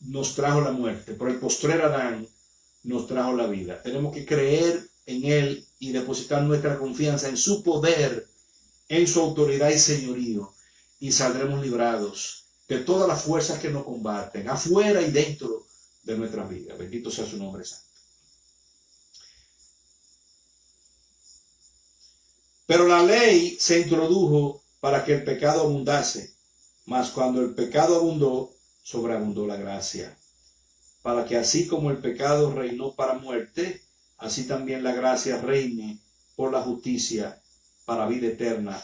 nos trajo la muerte, pero el postrer Adán nos trajo la vida. Tenemos que creer en él y depositar nuestra confianza en su poder, en su autoridad y señorío, y saldremos librados de todas las fuerzas que nos combaten, afuera y dentro de nuestras vidas. Bendito sea su nombre santo. Pero la ley se introdujo para que el pecado abundase, mas cuando el pecado abundó, sobreabundó la gracia, para que así como el pecado reinó para muerte, así también la gracia reine por la justicia para vida eterna,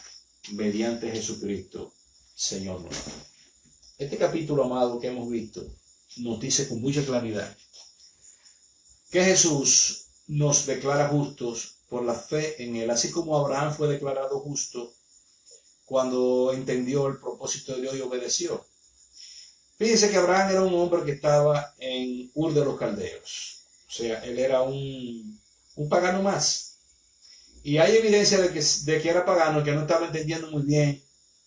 mediante Jesucristo, Señor nuestro. Este capítulo, amado, que hemos visto, nos dice con mucha claridad que Jesús nos declara justos por la fe en él, así como Abraham fue declarado justo cuando entendió el propósito de Dios y obedeció. Fíjense que Abraham era un hombre que estaba en Ur de los Caldeos, o sea, él era un pagano más. Y hay evidencia de que era pagano, que no estaba entendiendo muy bien,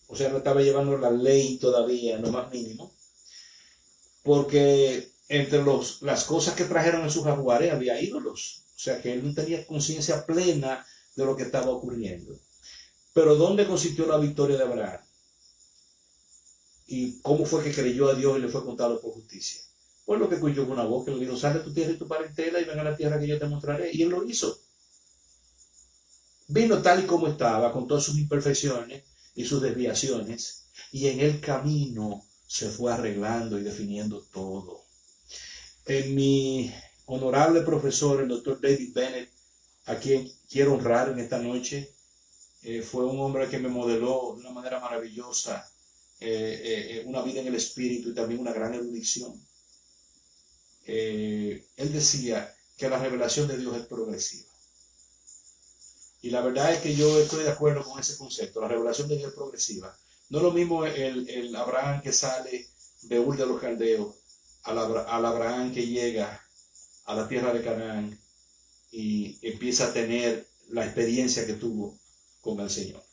o sea, no estaba llevando la ley todavía, no más mínimo, porque entre las cosas que trajeron en sus jaguares había ídolos, o sea, que él no tenía conciencia plena de lo que estaba ocurriendo. Pero ¿dónde consistió la victoria de Abraham? ¿Y cómo fue que creyó a Dios y le fue contado por justicia? Pues lo que escuchó fue una voz que le dijo: sal de tu tierra y tu parentela y ven a la tierra que yo te mostraré. Y él lo hizo. Vino tal y como estaba, con todas sus imperfecciones y sus desviaciones, y en el camino se fue arreglando y definiendo todo. Mi honorable profesor, el doctor David Bennett, a quien quiero honrar en esta noche, fue un hombre que me modeló de una manera maravillosa una vida en el espíritu y también una gran erudición. Él decía que la revelación de Dios es progresiva. Y la verdad es que yo estoy de acuerdo con ese concepto. La revelación de Dios es progresiva. No es lo mismo el Abraham que sale de Ur de los Caldeos al Abraham que llega a la tierra de Canaán y empieza a tener la experiencia que tuvo con el Señor.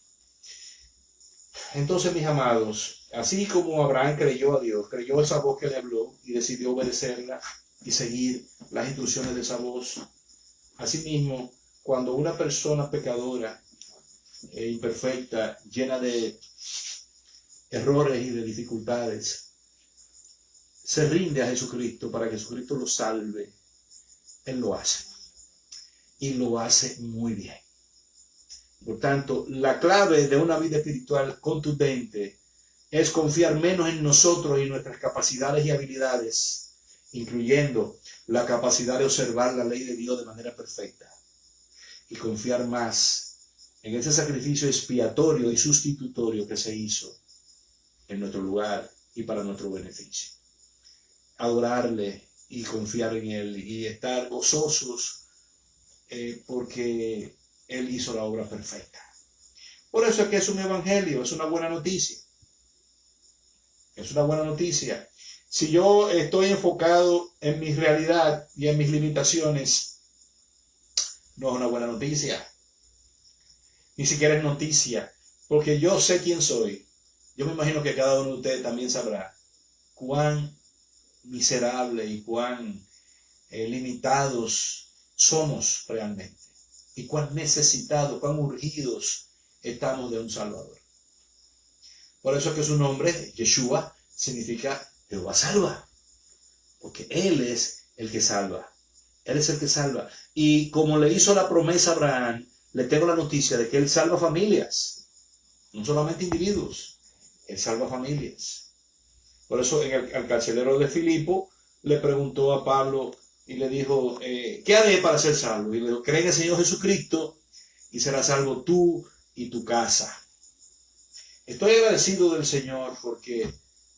Entonces, mis amados, así como Abraham creyó a Dios, creyó esa voz que le habló y decidió obedecerla y seguir las instrucciones de esa voz, asimismo, cuando una persona pecadora, imperfecta, llena de errores y de dificultades, se rinde a Jesucristo para que Jesucristo lo salve, Él lo hace. Y lo hace muy bien. Por tanto, la clave de una vida espiritual contundente es confiar menos en nosotros y nuestras capacidades y habilidades, incluyendo la capacidad de observar la ley de Dios de manera perfecta, y confiar más en ese sacrificio expiatorio y sustitutorio que se hizo en nuestro lugar y para nuestro beneficio. Adorarle y confiar en Él y estar gozosos porque Él hizo la obra perfecta. Por eso es que es un evangelio, es una buena noticia. Es una buena noticia. Si yo estoy enfocado en mi realidad y en mis limitaciones, no es una buena noticia. Ni siquiera es noticia, porque yo sé quién soy. Yo me imagino que cada uno de ustedes también sabrá cuán miserable y cuán limitados somos realmente, y cuán necesitados, cuán urgidos estamos de un Salvador. Por eso es que su nombre, Yeshua, significa Jehová salva, porque Él es el que salva. Él es el que salva. Y como le hizo la promesa a Abraham, le tengo la noticia de que Él salva familias, no solamente individuos, Él salva familias. Por eso al carcelero de Filipo le preguntó a Pablo y le dijo, ¿qué haré para ser salvo? Y le dijo, cree en el Señor Jesucristo y serás salvo tú y tu casa. Estoy agradecido del Señor porque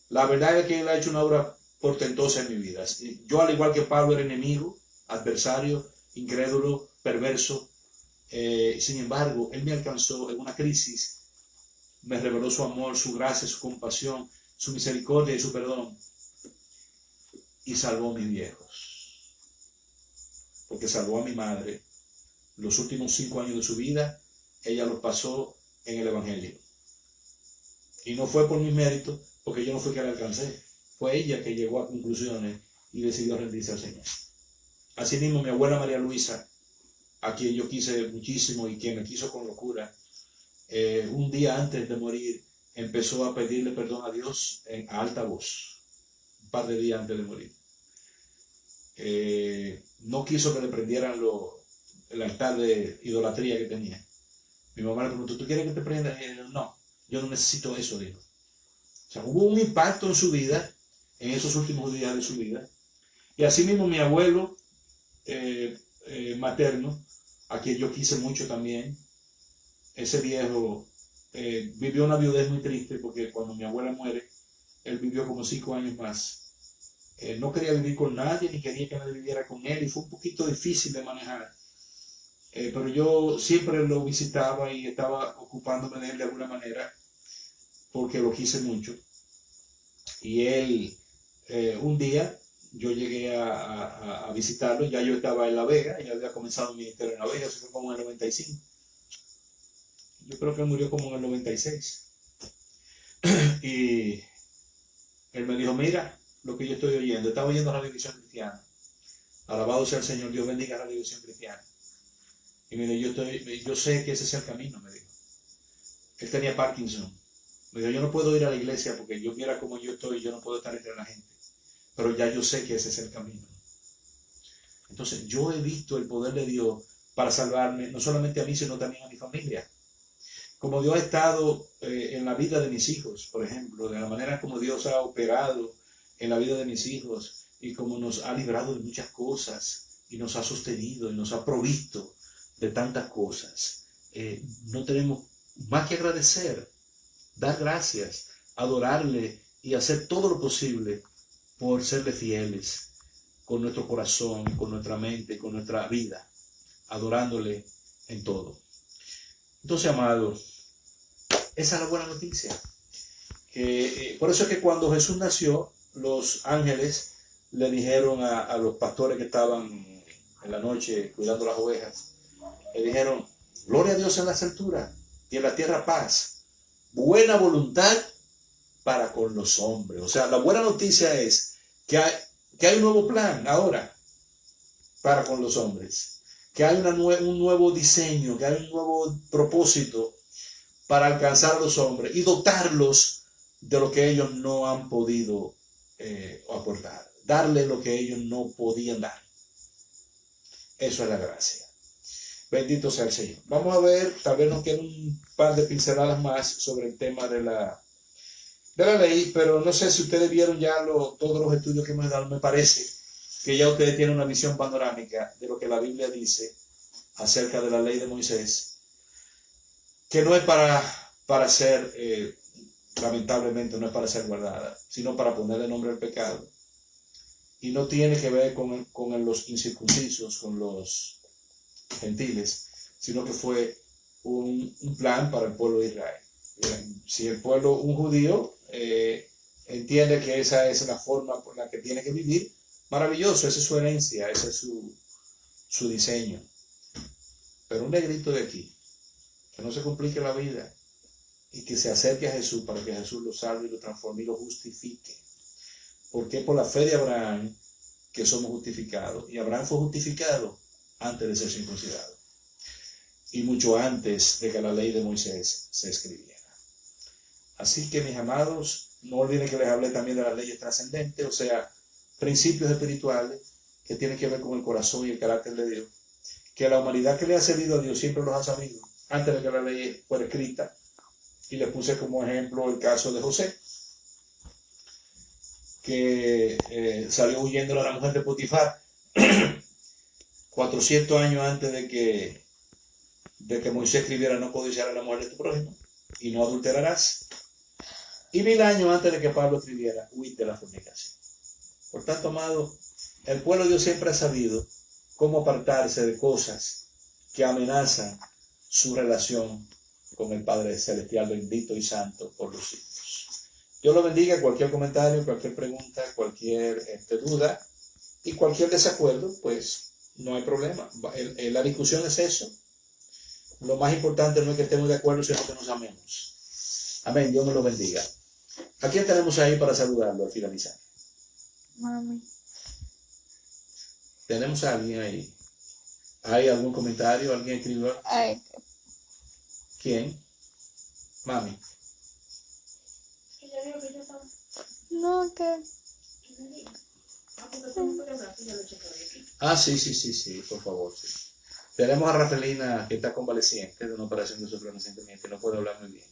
la verdad es que Él ha hecho una obra portentosa en mi vida. Yo, al igual que Pablo, era enemigo, adversario, incrédulo, perverso. Sin embargo, Él me alcanzó en una crisis, me reveló su amor, su gracia, su compasión, su misericordia y su perdón, y salvó a mis viejos, porque salvó a mi madre. Los últimos 5 años de su vida ella los pasó en el evangelio, y no fue por mi mérito, porque yo no fui quien la alcancé, fue ella que llegó a conclusiones y decidió rendirse al Señor. Asimismo, mi abuela María Luisa, a quien yo quise muchísimo y quien me quiso con locura, un día antes de morir empezó a pedirle perdón a Dios a alta voz, un par de días antes de morir. No quiso que le prendieran el altar de idolatría que tenía. Mi mamá le preguntó, ¿tú quieres que te prenda? Y él, no, yo no necesito eso, dijo. O sea, hubo un impacto en su vida, en esos últimos días de su vida. Y asimismo mi abuelo materno, a quien yo quise mucho también, ese viejo vivió una viudez muy triste, porque cuando mi abuela muere, él vivió como 5 años más. No quería vivir con nadie, ni quería que nadie viviera con él, y fue un poquito difícil de manejar. Pero yo siempre lo visitaba y estaba ocupándome de él de alguna manera, porque lo quise mucho. Y él, un día, yo llegué a visitarlo, ya yo estaba en La Vega, ya había comenzado mi ministerio en La Vega, eso fue como en el 95. Yo creo que él murió como en el 96. Y él me dijo, mira lo que yo estoy oyendo, estaba oyendo Radio Visión Cristiana. Alabado sea el Señor, Dios bendiga Radio Visión Cristiana. Y me dijo, yo sé que ese es el camino, me dijo. Él tenía Parkinson. Me dijo, yo no puedo ir a la iglesia porque yo quiera como yo estoy, yo no puedo estar entre la gente. Pero ya yo sé que ese es el camino. Entonces, yo he visto el poder de Dios para salvarme, no solamente a mí, sino también a mi familia. Como Dios ha estado en la vida de mis hijos, por ejemplo, de la manera como Dios ha operado en la vida de mis hijos y como nos ha librado de muchas cosas y nos ha sostenido y nos ha provisto de tantas cosas. No tenemos más que agradecer, dar gracias, adorarle y hacer todo lo posible por serle fieles con nuestro corazón, con nuestra mente, con nuestra vida, adorándole en todo. Entonces, amado, esa es la buena noticia. Por eso es que cuando Jesús nació, los ángeles le dijeron a los pastores que estaban en la noche cuidando las ovejas, le dijeron, gloria a Dios en las alturas y en la tierra paz, buena voluntad para con los hombres. O sea, la buena noticia es que hay un nuevo plan ahora para con los hombres, que hay un nuevo diseño, que hay un nuevo propósito para alcanzar a los hombres y dotarlos de lo que ellos no han podido aportar, darle lo que ellos no podían dar. Eso es la gracia. Bendito sea el Señor. Vamos a ver, tal vez nos queden un par de pinceladas más sobre el tema de la ley, pero no sé si ustedes vieron ya todos los estudios que hemos dado. Me parece que ya ustedes tienen una visión panorámica de lo que la Biblia dice acerca de la ley de Moisés, que no es para ser, lamentablemente no es para ser guardada, sino para ponerle nombre al pecado. Y no tiene que ver con los incircuncisos, con los gentiles, sino que fue un plan para el pueblo de Israel. Si el pueblo, un judío, entiende que esa es la forma por la que tiene que vivir, maravilloso, esa es su herencia, ese es su diseño. Pero un negrito de aquí, que no se complique la vida y que se acerque a Jesús para que Jesús lo salve y lo transforme y lo justifique. Porque por la fe de Abraham que somos justificados. Y Abraham fue justificado antes de ser circuncidado. Y mucho antes de que la ley de Moisés se escribiera. Así que, mis amados, no olviden que les hablé también de las leyes trascendentes, o sea, principios espirituales que tienen que ver con el corazón y el carácter de Dios. Que la humanidad que le ha servido a Dios siempre los ha sabido antes de que la ley fuera escrita. Y les puse como ejemplo el caso de José, que salió huyendo a la mujer de Potifar 400 años antes de que Moisés escribiera: no codiciarás a la mujer de tu prójimo y no adulterarás. Y 1000 años antes de que Pablo escribiera: huite de la fornicación. Por tanto, amado, el pueblo de Dios siempre ha sabido cómo apartarse de cosas que amenazan su relación con el Padre Celestial, bendito y santo por los siglos. Dios lo bendiga. Cualquier comentario, cualquier pregunta, cualquier duda y cualquier desacuerdo, pues no hay problema. La discusión es eso. Lo más importante no es que estemos de acuerdo, sino que nos amemos. Amén. Dios nos lo bendiga. ¿A quién tenemos ahí para saludarlo al finalizar? Mami. ¿Tenemos a alguien ahí? ¿Hay algún comentario? ¿Alguien escribió? Ay, ¿Quién? Mami. no, que... Ah, sí, por favor, sí. Tenemos a Rafaelina, que está convaleciente de una operación de sufrió recientemente, no puede hablar muy bien.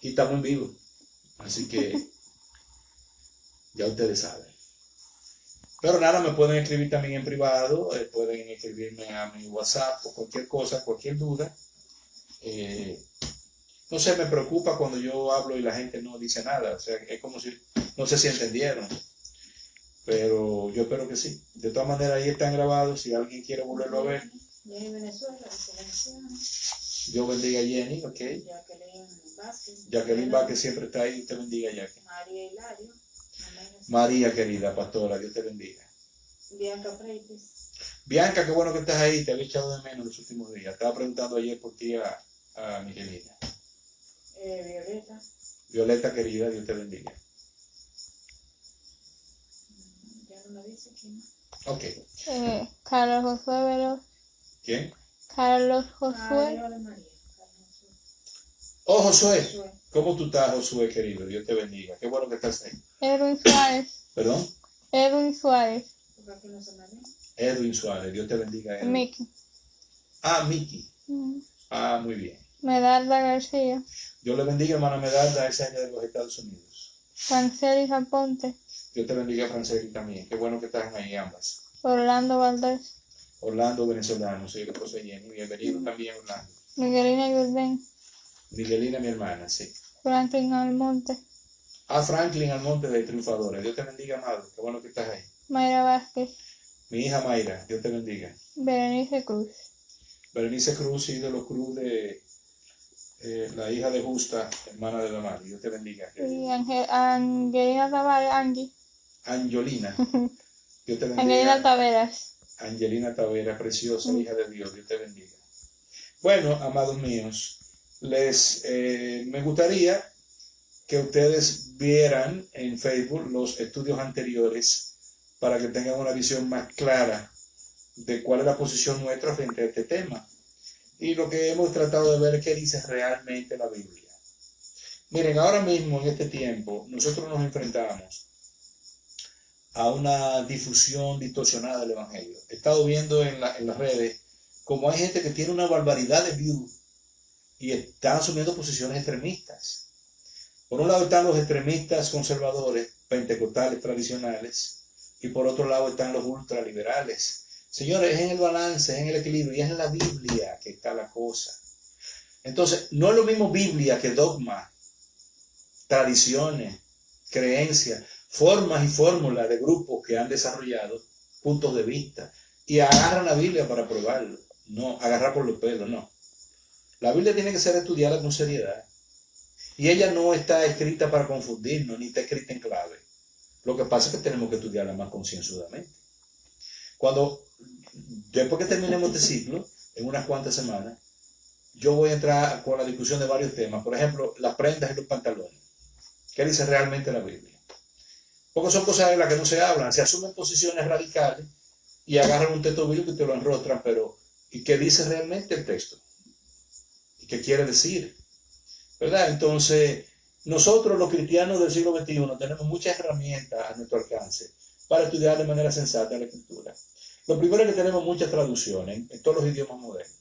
Y estamos en vivo, así que ya ustedes saben. Pero nada, me pueden escribir también en privado, pueden escribirme a mi WhatsApp o cualquier cosa, cualquier duda. No sé, me preocupa cuando yo hablo y la gente no dice nada, o sea, es como si, no sé si entendieron, pero yo espero que sí. De todas maneras, ahí están grabados, si alguien quiere volverlo a ver. Jenny Venezuela, Veneciana. Yo bendiga a Jenny, ok. Jacqueline Vázquez. Jacqueline Vázquez siempre está ahí, Dios te bendiga, Jacqueline. María Hilario. María, querida pastora, Dios te bendiga. Bianca Freites. Bianca, qué bueno que estás ahí, te había echado de menos los últimos días. Estaba preguntando ayer por ti a Miguelina. Violeta. Violeta, querida, Dios te bendiga. Ya no me dice quién. Ok. Carlos Josué Veloz. ¿Quién? Carlos Josué. María de María. Oh, Josué. ¿Cómo tú estás, Josué, querido? Dios te bendiga. Qué bueno que estás ahí. Edwin Suárez. ¿Perdón? Edwin Suárez. Porque aquí no se me ve. Edwin Suárez, Dios te bendiga. Edwin. Mickey. Ah, Miki. Ah, muy bien. Medalda García. Dios le bendiga, hermana Medalda, esa es de los Estados Unidos. Francelis Aponte. Dios te bendiga, Franceli, también. Qué bueno que están ahí ambas. Orlando Valdés. Orlando, venezolano, soy el esposo de Jenny. Bienvenido también, Orlando. Miguelina Yurden. Miguelina, mi hermana, sí. Franklin Almonte. A Franklin Almonte de Triunfadores. Dios te bendiga, amado. Qué bueno que estás ahí. Mayra Vázquez. Mi hija Mayra, Dios te bendiga. Berenice Cruz. Berenice Cruz, ídolo Cruz de la hija de Justa, hermana de Damar. Dios te bendiga. Y Angelina Tavares. Angie. Angelina. Dios te bendiga. Angelina Taveras. Angelina Tavera, preciosa, hija de Dios. Dios te bendiga. Bueno, amados míos, me gustaría que ustedes vieran en Facebook los estudios anteriores para que tengan una visión más clara de cuál es la posición nuestra frente a este tema. Y lo que hemos tratado de ver es qué dice realmente la Biblia. Miren, ahora mismo en este tiempo nosotros nos enfrentamos a una difusión distorsionada del Evangelio. He estado viendo en las redes como hay gente que tiene una barbaridad de views y están asumiendo posiciones extremistas. Por un lado están los extremistas conservadores, pentecostales tradicionales, y por otro lado están los ultraliberales. Señores, es en el balance, es en el equilibrio, y es en la Biblia que está la cosa. Entonces, no es lo mismo Biblia que dogma, tradiciones, creencias, formas y fórmulas de grupos que han desarrollado puntos de vista y agarran la Biblia para probarlo. No, agarrar por los pelos, no. La Biblia tiene que ser estudiada con seriedad. Y ella no está escrita para confundirnos, ni está escrita en clave. Lo que pasa es que tenemos que estudiarla más concienzudamente. Después que terminemos este ciclo, en unas cuantas semanas, yo voy a entrar con la discusión de varios temas. Por ejemplo, las prendas y los pantalones. ¿Qué dice realmente la Biblia? Porque son cosas de las que no se hablan. Se asumen posiciones radicales y agarran un texto bíblico y te lo enrostran, pero ¿y qué dice realmente el texto? ¿Y qué quiere decir? ¿Verdad? Entonces, nosotros los cristianos del siglo XXI tenemos muchas herramientas a nuestro alcance para estudiar de manera sensata la Escritura. Lo primero es que tenemos muchas traducciones en todos los idiomas modernos,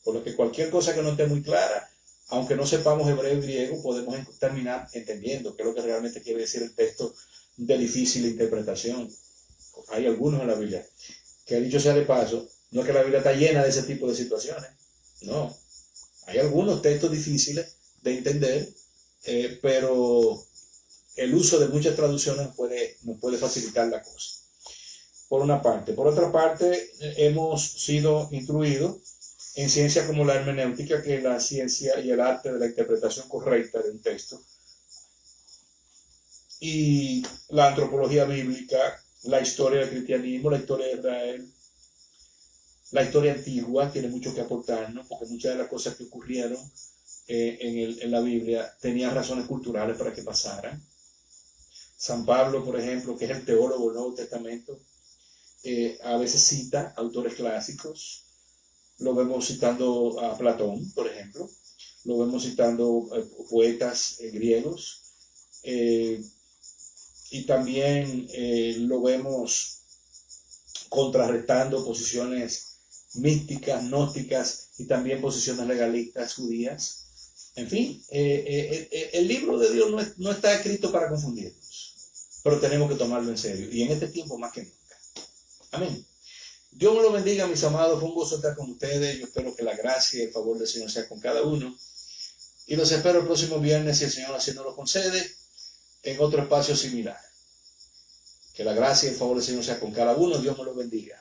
por lo que cualquier cosa que no esté muy clara, aunque no sepamos hebreo y griego, podemos terminar entendiendo qué es lo que realmente quiere decir el texto de difícil interpretación. Hay algunos en la Biblia que, dicho sea de paso, no es que la Biblia está llena de ese tipo de situaciones, no. Hay algunos textos difíciles de entender, pero el uso de muchas traducciones nos puede facilitar la cosa. Por una parte. Por otra parte, hemos sido instruidos en ciencias como la hermenéutica, que es la ciencia y el arte de la interpretación correcta de un texto, y la antropología bíblica, la historia del cristianismo, la historia de Israel. La historia antigua tiene mucho que aportarnos, porque muchas de las cosas que ocurrieron en la Biblia tenían razones culturales para que pasaran. San Pablo, por ejemplo, que es el teólogo del Nuevo Testamento, a veces cita autores clásicos. Lo vemos citando a Platón, por ejemplo. Lo vemos citando poetas griegos. Y también lo vemos contrarrestando posiciones místicas, gnósticas y también posiciones legalistas judías. En fin, el libro de Dios no está escrito para confundirnos, pero tenemos que tomarlo en serio, y en este tiempo más que nunca. Amén. Dios me lo bendiga, mis amados. Fue un gozo estar con ustedes. Yo espero que la gracia y el favor del Señor sea con cada uno. Y los espero el próximo viernes, si el Señor así nos lo concede, en otro espacio similar. Que la gracia y el favor del Señor sea con cada uno. Dios me lo bendiga.